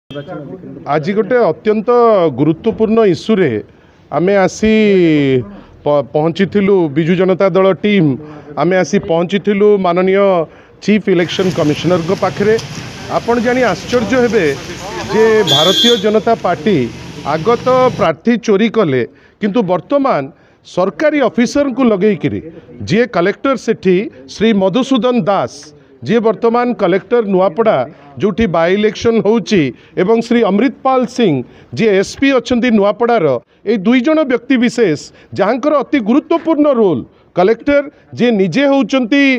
आज गोटे अत्यंत गुरुत्वपूर्ण इश्यूरे आमे आसी पहुँची विजु जनता दल टीम आमे आसी पहुँची माननीय चीफ इलेक्शन कमिशनर को पाखरे आपण जानी आश्चर्य हेबे जे भारतीय जनता पार्टी आगत प्रार्थी चोरी कले किंतु वर्तमान सरकारी ऑफिसर को लगेकरी जी कलेक्टर सेठी श्री मधुसूदन दास जी वर्तमान कलेक्टर नुआपड़ा जोटी बाय इलेक्शन होउची एवं श्री अमृतपाल सिंह जी एसपी अच्छी नुआपड़ार ये दुई जन व्यक्ति विशेष जहाँकर अति गुरुत्वपूर्ण रोल कलेक्टर जे निजे होउचंती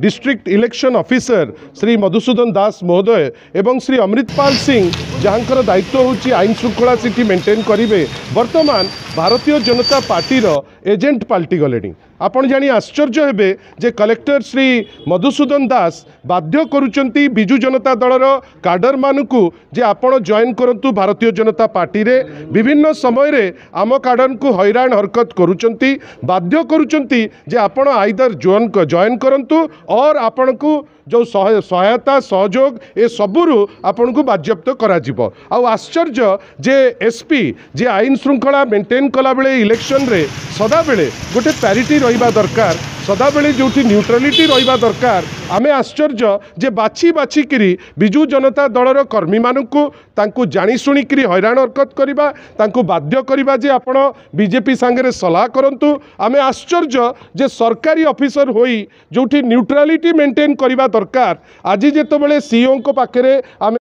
district election officer Shri Madhusudan Das महोदय एवं श्री अमृतपाल सिंह जहाँकर दायित्व होउची आईन श्रृंखला सिटी मेंटेन करिवे वर्तमान भारतीय जनता पार्टीर एजेंट पाल्टी गले आपण जानी आश्चर्य हेबे जे कलेक्टर श्री मधुसूदन दास बाध्य करुचंती बिजु जनता दलर काडर मानकु जे आपण जॉइन करंतु भारतीय जनता पार्टी रे विभिन्न समय रे आम काडर को हैरान हरकत करुचंती बाध्य करुचंती जे आपण आइदर जॉइन करंतु और आपण को जो सहायता सहयोग ए सबुरु आपन को बाज्याप्त करा जिवो आउ आश्चर्य जे एसपी जे आईन श्रृंखला मेंटेन कला बेले इलेक्शन रे सदा बेले गोटे पैरिटी रहिबा दरकार सदा बेले जोठी न्यूट्रालिटी रहिबा दरकार आमे आश्चर्य जे बाछी बाछी किरी बिजु जनता दलर कर्मी मानकु तांकु जानी सुनी किरी हैरान हरकत करिबा तांकु बाध्य करिबा जे आपण बीजेपी संगे सलाह करंतु आमे आश्चर्य जे सरकारी ऑफिसर होई जोठी न्यूट्रालिटी मेंटेन करिबा दरकार आज जेतेबेले सीईओ को पाखरे आमे